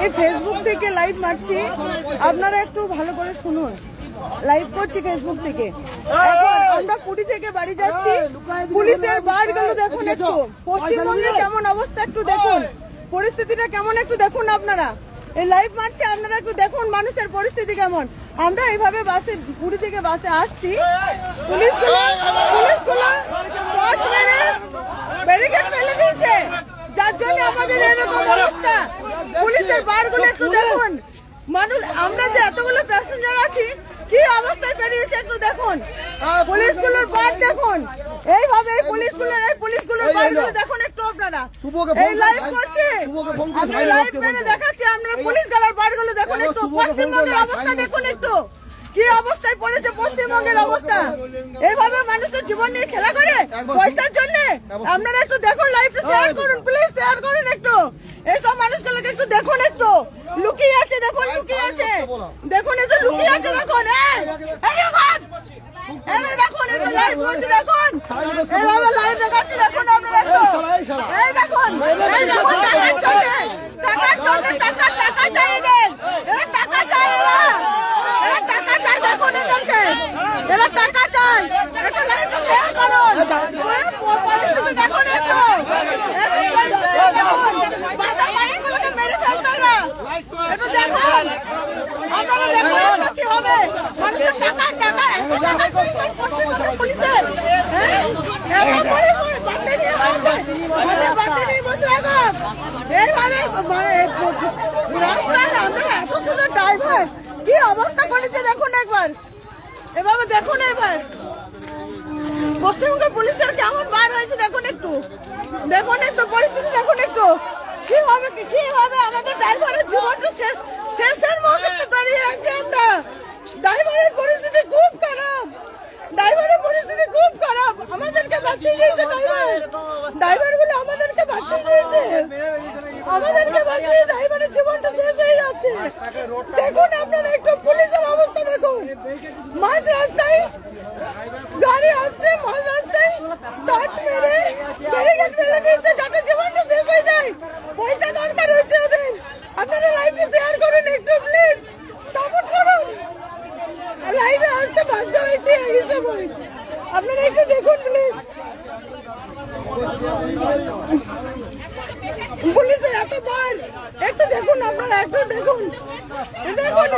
এই ফেসবুক থেকে লাইভ মারছি, আপনারা একটু ভালো করে শুনুন। লাইভ করছি ফেসবুক থেকে। আমরা পুরী থেকে বাড়ি যাচ্ছি, পুলিশের বারগুলো দেখুন একটু, পশ্চিমবঙ্গের কেমন অবস্থা একটু দেখুন, পরিস্থিতিটা কেমন একটু দেখুন আপনারা। এই লাইভ মারছে, আপনারা একটু দেখুন মানুষের পরিস্থিতি কেমন। আমরা এইভাবে বাসে, পুরী থেকে বাসে আসছি, পুলিশগুলো ব্যারিকেড ফেলে দিয়েছে, যার জন্য আমাদের এরকম অবস্থা। পুলিশের বারগুলো একটু দেখুন, মানুষ আমরা যে এতগুলো প্যাসেঞ্জার আছি কি অবস্থায় পেরিয়েছে একটু দেখুন। পুলিশগুলোর বার দেখুন, এইভাবে পুলিশগুলোর বারগুলো দেখুন একটু আপনারা। এই লাইভ করছে, আমি লাইভ মেরে দেখাচ্ছি, আমরা পুলিশ গালার বারগুলো দেখুন একটু। পশ্চিমবঙ্গের অবস্থা দেখুন একটু, কি অবস্থায় পড়েছে পশ্চিমবঙ্গের অবস্থা। এইভাবে মানুষের জীবন নিয়ে খেলা করে পয়সার জন্য। আপনারা একটু দেখুন, লাইভটা শেয়ার করুন, প্লিজ শেয়ার করুন একটু। এইসব মানুষগুলোকে একটু দেখুন, একটু লুকিয়ে আছে, দেখুন লুকিয়ে আছে, দেখুন একটু লুকিয়ে আছে, দেখুন দেখুন একটু লাইভ করছি, দেখুন এইভাবে লাইভ দেখাচ্ছি, দেখুন আপনারা একটু। এই দেখুন, এই দেখুন টাকার জন্য টাকা চাই এদের, এরা টাকা চাই, এরা টাকা চাই, দেখুন এদেরকে, এরা টাকা চাই। একটু লাইভটা শেয়ার করুন, পরিস্থিতি দেখুন একটু, দেখুন বাসার মানুষগুলোকে মেরে ফেলতে না, একটু দেখুন আপনারা, দেখুন কি হবে। মানুষের টাকা পুলিশের রাস্তায় আমরা এত সুন্দর ড্রাইভার, কি অবস্থা করেছে দেখুন একবার, এভাবে দেখুন। এবার পশ্চিমবঙ্গের পুলিশের কেমন বার হয়েছে দেখুন একটু, দেখুন একটু পরিস্থিতি দেখুন একটু, কিভাবে আমাদের ড্রাইভারের জীবনটা শেষের মুখে দাঁড়িয়ে আছে আমরা। ড্রাইভারের পরিস্থিতি খুব খারাপ, ড্রাইভারের পরিস্থিতি খুব খারাপ, আমাদেরকে বাঁচিয়ে দিয়েছে ড্রাইভার গুলো, আমাদেরকে বাঁচিয়ে দিয়েছে, আমাদেরকে বাঁচিয়ে, ড্রাইভারের জীবনটা শেষ হয়ে যাচ্ছে। দেখুন আপনারা একটু পুলিশের অবস্থা দেখুন, মাঝ রাস্তায় গাড়ি আসছে, মাঝ রাস্তায় টাচ মেরে ব্যারিকেড ফেলে দিয়েছে যাতে জীবনটা শেষ হয়ে যায়। পয়সা দরকার হচ্ছে ওদের। আপনারা লাইভে শেয়ার করুন একটু, প্লিজ সাপোর্ট করুন। লাইভে আসতে বাধ্য হয়েছে এই সময়, আপনারা একটু দেখুন প্লিজ। পুলিশের এত বার, একটু দেখুন আপনারা, একটু দেখুন, দেখুন।